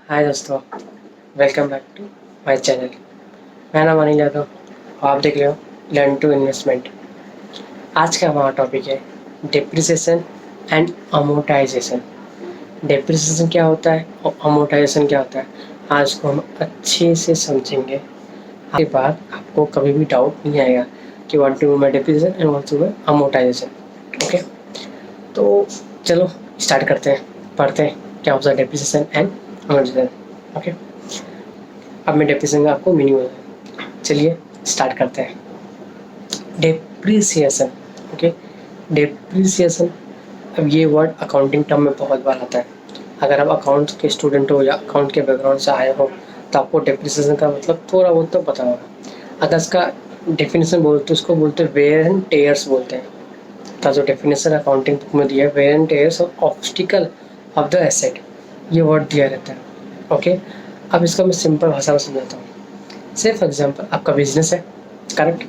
हाय दोस्तों, welcome back to my channel. मैं नाम अनिल यादव और आप देख रहे हो लर्न टू इन्वेस्टमेंट। आज का हमारा टॉपिक है डिप्रिसिएशन एंड अमोर्टाइजेशन। डिप्रिसिएशन क्या होता है और अमोर्टाइजेशन क्या होता है, आज को हम अच्छे से समझेंगे। आगे बाद आपको कभी भी डाउट नहीं आएगा कि व्हाट डू मैं डिप्रिसिएशन एंड व्हाट डू मैं अमोर्टाइजेशन। ओके, तो चलो स्टार्ट करते हैं, पढ़ते हैं क्या होता है डिप्रिसिएशन एंड अमोर्टाइजेशन। ओके, अब मैं डेप्रिसिएशन का आपको मीनिंग बताऊँ। चलिए स्टार्ट करते हैं। Depreciation, okay, depreciation. अब ये वर्ड अकाउंटिंग टर्म में बहुत बार आता है। अगर आप अकाउंट्स के स्टूडेंट हो या अकाउंट के बैकग्राउंड से आए हो तो आपको डेप्रिसिएशन का मतलब थोड़ा बहुत तो पता होगा। अगर इसका डेफिनेशन बोलते तो उसको बोलते हैं वेयर एंड टेयर्स बोलते हैं। का जो डेफिनेशन अकाउंटिंग बुक में दिया है, wear and tears of obstacle of the asset, ये वर्ड दिया रहता है। ओके, अब इसका मैं सिंपल भाषा में समझाता हूँ। से फॉर एग्जांपल आपका बिजनेस है, करेक्ट,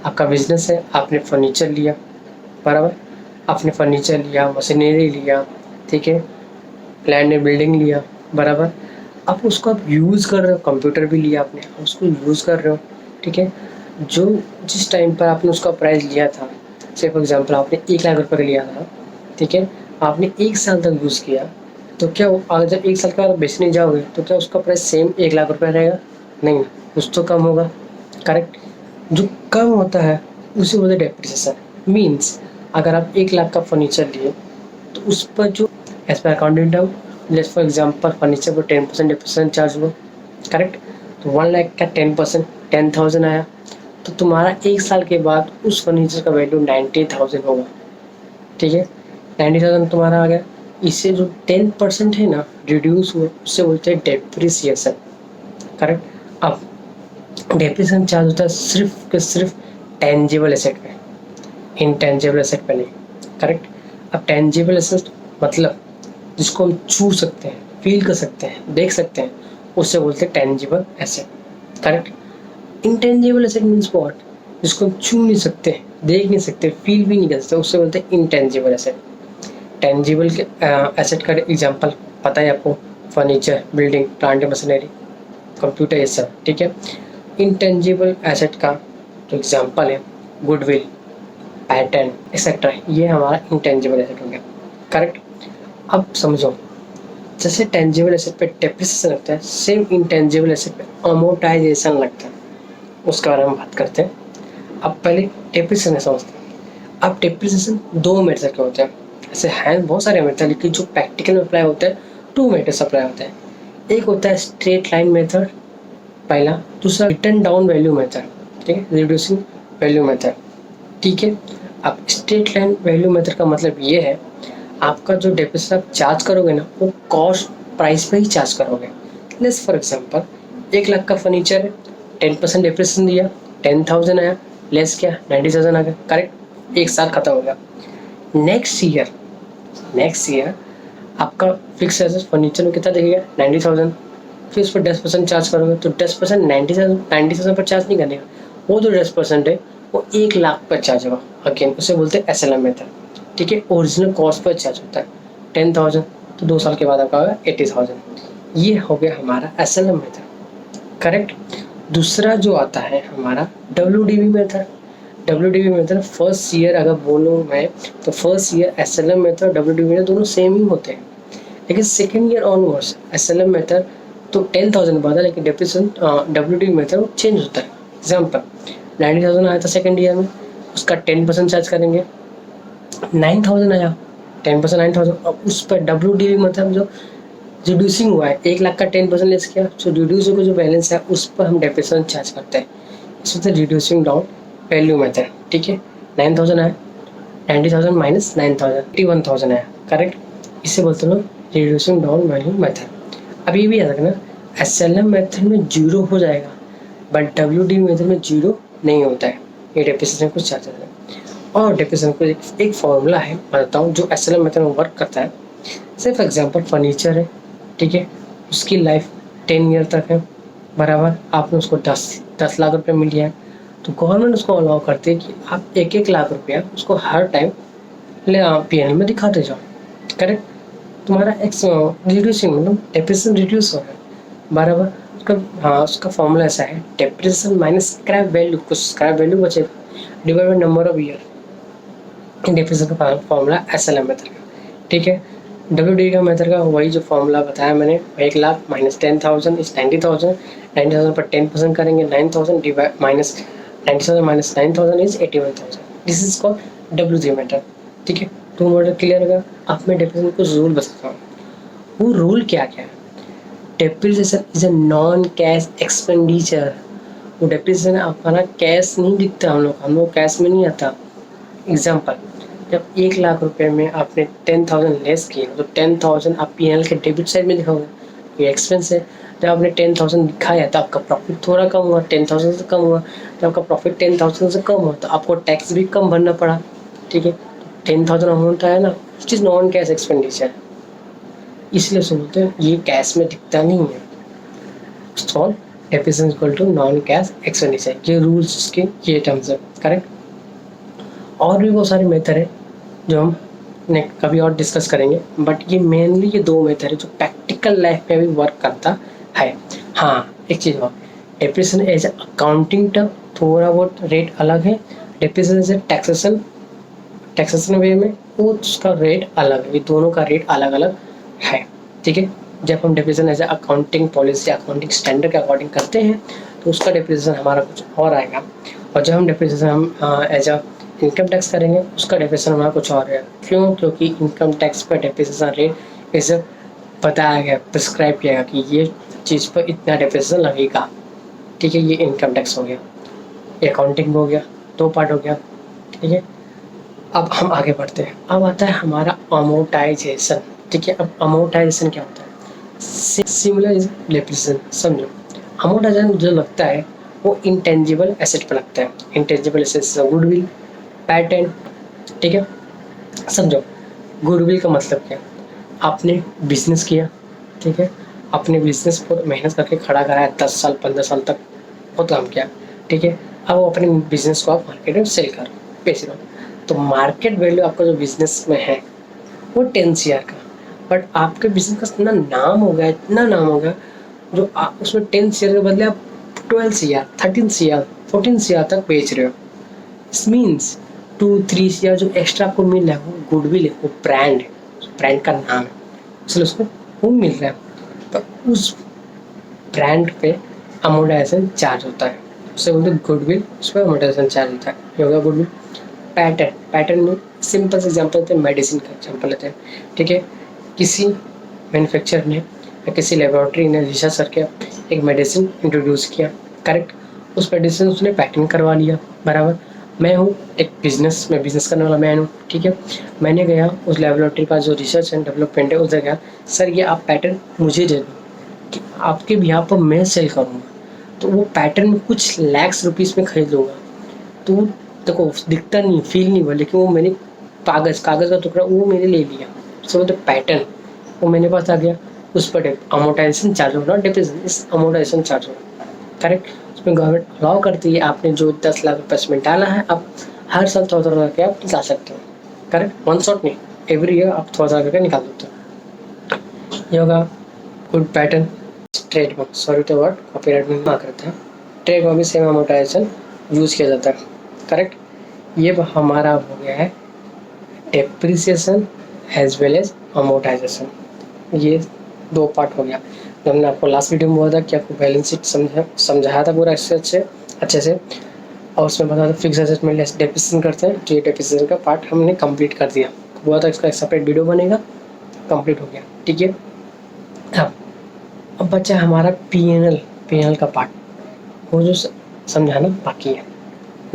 आपका बिजनेस है, आपने फर्नीचर लिया, बराबर, आपने फर्नीचर लिया, मशीनरी लिया, ठीक है, लैंड एंड बिल्डिंग लिया, बराबर। अब उसको आप यूज़ कर रहे हो, कंप्यूटर भी लिया आपने, आप उसको यूज़ कर रहे हो, ठीक है। जो जिस टाइम पर आपने उसका प्राइस लिया था, से फॉर एग्जांपल आपने 1 लाख रुपए का लिया था, ठीक है, आपने 1 साल तक यूज़ किया, तो क्या वो अगर जब 1 साल के बाद बेचने जाओगे तो क्या उसका प्राइस सेम 1 लाख रुपए रहेगा? नहीं, कुछ तो कम होगा, करेक्ट। जो कम होता है उसे बोलते हैं डेप्रिसिएशन। मीन्स अगर आप 1 लाख का फर्नीचर लिए तो उस पर जो एज पर अकाउंटिंग टर्म, जैसे फॉर एग्जाम्पल फर्नीचर पर 10% डेप्रिसिएशन चार्ज हुआ, करेक्ट। तो 1 लाख का 10%, 10,000 आया, तो तुम्हारा 1 साल के बाद उस फर्नीचर का वैल्यू 90,000 होगा, ठीक है। 90,000 तुम्हारा आ गया। इससे जो 10% है ना रिड्यूस हुआ, उससे बोलते हैं डेप्रिसिएशन, करेक्ट। अब डेप्रिसिएशन चार्ज होता है सिर्फ के सिर्फ टेंजिबल एसेट पे, इनटेंजिबल एसेट पे नहीं, करेक्ट। अब टेंजिबल एसेट मतलब जिसको हम छू सकते हैं, फील कर सकते हैं, देख सकते हैं, उससे बोलते हैं tangible asset, correct. Intangible asset means what, जिसको हम छू नहीं सकते, देख नहीं सकते, फील भी नहीं कर सकते, उससे बोलते हैं इंटेंजिबल एसेट। टेंजिबल के एसेट का एग्जांपल पता है आपको, furniture, building, plant machinery, computer, ये सब, ठीक है। इंटेंजिबल एसेट का जो एग्जांपल है गुडविल, पैटर्न एक्सेट्रा, ये हमारा इंटेंजिबल एसेट हो गया, करेक्ट। अब समझो, जैसे टेंजिबल एसेट पे डेप्रिसिएशन लगता है, सेम इंटेंजिबल एसेट पे अमोर्टाइजेशन लगता है। उसके बारे में बात करते हैं। अब पहले डेप्रिसिएशन समझते हैं। अब डेप्रिसिएशन 2 मेथड के होते हैं। ऐसे हैं बहुत सारे मेथड, लेकिन जो प्रैक्टिकल में अप्लाई होते हैं 2 मेथड अप्लाई होते हैं। एक होता है स्ट्रेट लाइन मेथड, पहला। दूसरा रिटर्न डाउन वैल्यू मेथड, ठीक है, रिड्यूसिंग वैल्यू मेथड, ठीक है। अब स्ट्रेट लाइन वैल्यू मेथड का मतलब ये है, आपका जो डेप्रिसिएशन आप चार्ज करोगे ना, वो कॉस्ट प्राइस पे ही चार्ज करोगे। लेट्स फॉर एग्जांपल 1 लाख का फर्नीचर है, 10% डेप्रिसिएशन दिया, 10,000 आया, लेस क्या 90,000 आ गया, करेक्ट। 1 साल खत्म हो गया। नेक्स्ट ईयर आपका फिक्स एसेट फर्नीचर में कितना दिखेगा 90,000, फिर उस पर 10% चार्ज करोगे तो 10% 90,000 पर चार्ज नहीं करेगा, वो जो 10% है वो 1 लाख पर चार्ज होगा। अगेन उसे बोलते हैं SLM मेथड, ठीक है। ओरिजिनल कॉस्ट पर चार्ज होता है 10,000, तो 2 साल के बाद आपका होगा 80,000। ये हो गया हमारा SLM मेथड, करेक्ट। दूसरा जो आता है हमारा WDV method. WDV method first year अगर बोलूँ मैं तो first year SLM method WDV method दोनों सेम ही होते हैं, लेकिन second year onwards SLM method तो 10,000 बाद है, लेकिन डेप्रिसिएशन WDV मेथड चेंज होता है। एग्जाम्पल 90,000 आया था सेकेंड ईयर में, उसका 10% चार्ज करेंगे, 9,000 आया, 10% 9,000। अब उस पर WDV मतलब जो रिड्यूसिंग हुआ है, 1 लाख का 10% लेस किया, जो रिड्यूस होकर जो बैलेंस है उस पर हम डेप्रिसिएशन चार्ज करते हैं। इसमें रिड्यूसिंग डाउन वैल्यू मेथड, ठीक है। 9,000 आया, 90,000 माइनस 9,000, 81,000 आया, करेक्ट। इसे बोलते हैं रिड्यूसिंग डाउन वैल्यू मेथड। अब ये भी याद रखना, SLM मेथड में 0 हो जाएगा, बट WDV मेथड में 0 नहीं होता है। ये डेप्रिसिएशन कुछ चार्ज है। और डेप्रिसिएशन को एक फॉर्मूला है, बताता हूँ, जो SLM मेथड में वर्क करता है। से फॉर एग्जाम्पल फर्नीचर है, ठीक है, उसकी लाइफ 10 ईयर तक है, बराबर। आपने उसको 10 लाख रुपये मिल गया है, तो गवर्नमेंट उसको अलाउ करती है कि आप 1-1 लाख रुपया उसको हर टाइम PNL में दिखाते जाओ, करेक्ट। तुम्हारा रिड्यूसिंग मतलब डेप्रिसिएशन रिड्यूस हो रहा है। बराबर। उसका हाँ उसका फॉर्मूला ऐसा है, डेप्रिसिएशन माइनस स्क्रैप वैल्यू, कुछ स्क्रैप वैल्यू बचेगा, divide by number of year. Depreciation का फॉर्मूला SLM मेथड का, ठीक है। WD का मेथड का वही जो फॉर्मूला बताया मैंने, 1,00,000 माइनस 10,000 इज 90,000, 90,000 पर 10% करेंगे 9,000 divide minus 90,000 minus 9,000 is 81,000। This is called W3 method, ठीक है। टू मॉडल क्लियर होगा। अब मैं डेप्रिसिएशन कुछ रूल बताता हूँ। वो रूल क्या क्या है? Depreciation is a non cash expenditure. वो डेप्रिसिएशन आपका ना कैश नहीं दिखता, हम लोग कैश में नहीं आता। एग्जाम्पल, जब 1,00,000 रुपए में आपने 10,000 लेस किए तो 10,000 आप PNL के डेबिट साइड में दिखाओगे, ये एक्सपेंस है। जब आपने 10,000 दिखाया तो आपका प्रॉफिट थोड़ा कम हुआ, 10,000 से कम हुआ। जब आपका प्रॉफिट 10,000 से कम हुआ तो आपको टैक्स भी कम भरना पड़ा, ठीक है। 10,000 अमाउंट आया ना, which is non cash expenditure, इसलिए उसे बोलते हैं ये कैश में दिखता नहीं है। Solve depreciation equal to non cash expenditure, ये रूल्स इसके, ये टर्म्स है, करेक्ट। और भी बहुत सारे मेथड है जो हम कभी और डिस्कस करेंगे, बट ये मेनली ये दो मेथड है जो प्रैक्टिकल लाइफ में भी वर्क करता है। हाँ एक चीज़ और, डेप्रिसिएशन एज अकाउंटिंग टर्म थोड़ा बहुत रेट अलग है, डेप्रिसिएशन एज टैक्सेशन, टैक्सेशन वे में वो उसका रेट अलग है, ये दोनों का रेट अलग अलग है, ठीक है। जब हम depreciation as accounting policy, accounting standard के अकॉर्डिंग करते हैं तो उसका डेप्रिसिएशन हमारा कुछ और आएगा, और जब हम डेप्रिसिएशन हम एज अ इनकम टैक्स करेंगे उसका डेप्रिसिएशन हमारा कुछ और है। क्यों? क्योंकि इनकम टैक्स पर डेप्रिसिएशन रेट इसे बताया गया, प्रिस्क्राइब किया गया कि ये चीज़ पर इतना डेप्रिसिएशन लगेगा, ठीक है। ये इनकम टैक्स हो गया, ये अकाउंटिंग हो गया, दो पार्ट हो गया, ठीक है। अब हम आगे बढ़ते हैं, अब आता है हमारा अमोर्टाइजेशन, ठीक है। अब अमोर्टाइजेशन क्या होता है? सिमिलर डेप्रिसिएशन, समझो। अमोर्टाइजेशन जो लगता है वो इंटेंजिबल एसेट पर लगता है। इंटेंजिबल एसेट गुडविल, पैटेंट, ठीक है। समझो, गुडविल का मतलब क्या? आपने बिजनेस किया, ठीक है, अपने बिजनेस को मेहनत करके खड़ा कराया, 10 साल 15 साल तक बहुत काम किया, ठीक है। अब वो अपने बिजनेस को आप मार्केट में सेल कर बेच रहे हो, तो मार्केट वैल्यू आपका जो बिजनेस में है वो 10 CR का, बट आपके बिजनेस का इतना नाम हो गया, इतना नाम हो गया, जो आप उसमें 10 CR के बदले आप 12 CR, 13 CR, 14 CR तक बेच रहे हो। इस मीन्स 2-3 CR जो एक्स्ट्रा आपको मिल रहा है वो गुडविल है, वो ब्रांड है, ब्रांड का नाम है, इसलिए उसको वो मिल रहा है। तो उस ब्रांड पे अमोर्टाइजेशन चार्ज होता है, उससे बोलते हैं गुडविल, उस पर अमोर्टाइजेशन चार्ज होता है, ये होगा गुडविल। पैटर्न, पैटर्न में सिंपल से एग्जांपल लेते हैं, मेडिसिन का एग्जांपल लेते हैं, ठीक है। किसी मैन्युफैक्चरर ने या किसी लेबोरेटरी ने रिसर्च करके एक मेडिसिन इंट्रोड्यूस किया, करेक्ट। उस मेडिसिन उसने पैटर्न करवा लिया, बराबर। मैं हूँ एक बिजनेस में बिजनेस करने वाला मैन हूँ, ठीक है। मैंने गया उस लेबोरेटरी का जो रिसर्च एंड डेवलपमेंट है उधर गया, सर ये आप पैटर्न मुझे दे दो कि आपके भी यहाँ पर मैं सेल करूँगा, तो वो पैटर्न में कुछ लैक्स रुपीज़ में खरीद लूँगा। तो देखो दिखता नहीं, फील नहीं हुआ, लेकिन वो मैंने कागज़ का टुकड़ा वो मैंने ले लिया, उससे मतलब पैटर्न वो मेरे पास आ गया, उस पर अमोर्टाइजेशन चार्ज होगा, डेप्रिसिएशन इस अमोर्टाइजेशन चार्ज होगा, करेक्ट। उसमें गवर्नमेंट अलाउ करती है, आपने जो 10 लाख रुपये इसमें डाला है आप हर साल थोड़ा थोड़ा करके आप निकाल सकते हो, करेक्ट। वन शॉट नहीं, एवरी ईयर आप थोड़ा थोड़ा करके निकाल सकते हो, ये होगा good pattern. Trademark, sorry two word copyright में ना करते हैं, ट्रेडमार्क भी सेम अमोर्टाइजेशन यूज़ किया जाता है, करेक्ट। ये हमारा हो गया है depreciation as well as amortisation, ये दो पार्ट हो गया। जो हमने आपको लास्ट वीडियो में बोला था कि आपको बैलेंस शीट समझाया था पूरा अच्छे से, और उसमें बताया था फिक्स एसेट में लेस डेप्रिसिएशन करते हैं, तो ये डेप्रिसिएशन का पार्ट हमने कंप्लीट कर दिया, बोला था इसका एक सेपरेट वीडियो बनेगा, कंप्लीट हो गया, ठीक है। अब बचा हमारा पीएनएल का पार्ट, वो जो समझाना बाकी है।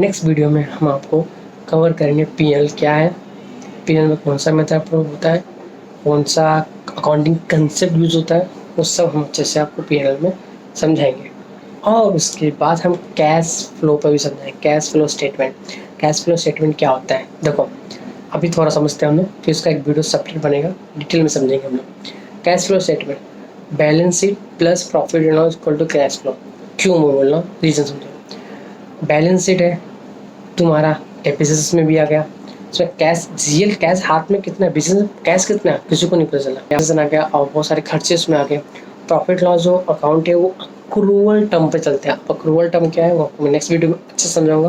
नेक्स्ट वीडियो में हम आपको कवर करेंगे पीएनएल क्या है, पीएनएल में कौन सा मेथड अप्रूव होता है, कौन सा अकाउंटिंग कंसेप्ट यूज होता है, वो सब हम अच्छे से आपको पीएनएल में समझाएंगे। और उसके बाद हम कैश फ्लो पर भी समझाएंगे, cash flow statement. Cash flow statement क्या होता है, देखो अभी थोड़ा समझते हैं हम लोग, फिर उसका एक वीडियो सेपरेट बनेगा, डिटेल में समझेंगे हम लोग। Cash flow statement, balance sheet plus profit and loss equal to cash flow. क्यों मैं बोल रहा हूँ, रीजन समझो। बैलेंस शीट है तुम्हारा, डेप्रिसिएशन में भी आ गया, उसमें कैश, रियल कैश हाथ में कितना है, बिजनेस कैश कितना है किसी को नहीं पता चला, डेप्रिसिएशन आ गया और बहुत सारे खर्चे उसमें आ गए, प्रॉफिट लॉस जो अकाउंट है वो अक्रूवल टर्म पे चलते हैं। अक्रूवल टर्म क्या है वो आपको मैं नेक्स्ट वीडियो में अच्छे से समझाऊंगा।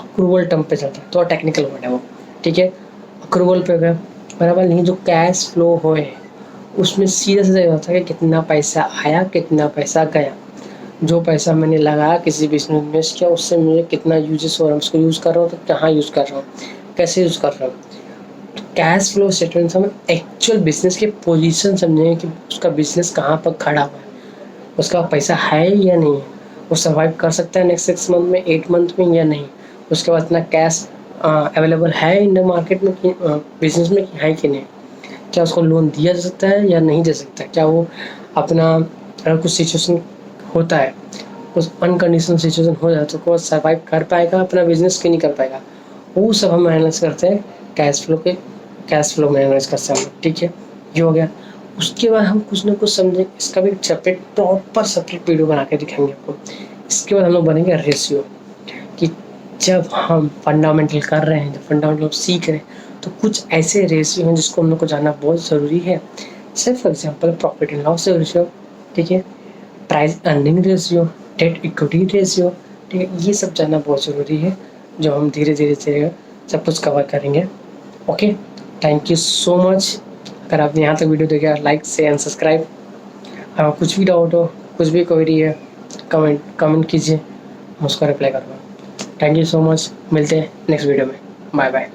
अक्रूवल टर्म पे चलता है, तो टेक्निकल वर्ड है वो, ठीक है। अक्रूवल पे गया बराबर, नहीं जो कैश फ्लो होए उसमें सीधा सीधा ये होता है कि कितना पैसा आया कितना पैसा गया, जो पैसा मैंने लगाया किसी बिजनेस में इन्वेस्ट किया उससे मुझे कितना यूजेस हो रहा है, उसको यूज़ कर रहा हूँ तो कहाँ यूज़ कर रहा हूँ, कैसे यूज़ कर रहा हूँ। कैश फ्लो स्टेटमेंट से हम एक्चुअल बिजनेस की पोजीशन समझेंगे कि उसका बिजनेस कहाँ पर खड़ा हुआ है, उसका पैसा है या नहीं है, वो सर्वाइव कर सकता है नेक्स्ट 6 मंथ में 8 मंथ में या नहीं, उसके बाद इतना कैश अवेलेबल है इन द मार्केट में कि बिजनेस में कि है कि नहीं, क्या उसको लोन दिया जा सकता है या नहीं दे सकता, क्या वो अपना अगर कुछ सिचुएशन होता है, कुछ अनकंडीशनल सिचुएशन हो जाए तो वो सर्वाइव कर पाएगा अपना बिजनेस कि नहीं कर पाएगा, वो सब हम एनालाइज करते हैं कैश फ्लो में एनालाइज करते हैं हम, ठीक है। ये हो गया। उसके बाद हम कुछ ना कुछ समझें, इसका भी सेपरेट प्रॉपर सेपरेट वीडियो बना के दिखाएंगे आपको। इसके बाद हम लोग बनेंगे रेशियो, कि जब हम फंडामेंटल कर रहे हैं, जब फंडामेंटल सीख रहे हैं तो कुछ ऐसे रेशियो हैं जिसको हम लोग को जानना बहुत ज़रूरी है। जैसे for example profit and loss ratio, ठीक है, price earning ratio, debt equity ratio, ठीक है। ये सब जानना बहुत ज़रूरी है, जो हम धीरे धीरे सब कुछ कवर करेंगे। Okay, thank you so much. अगर आपने यहाँ तक वीडियो देखा लाइक शेयर एंड सब्सक्राइब। अगर कुछ भी डाउट हो, कुछ भी क्वेरी है, कमेंट कीजिए, मैं उसका रिप्लाई करूँगा। थैंक यू सो मच, मिलते हैं नेक्स्ट वीडियो में, बाय बाय।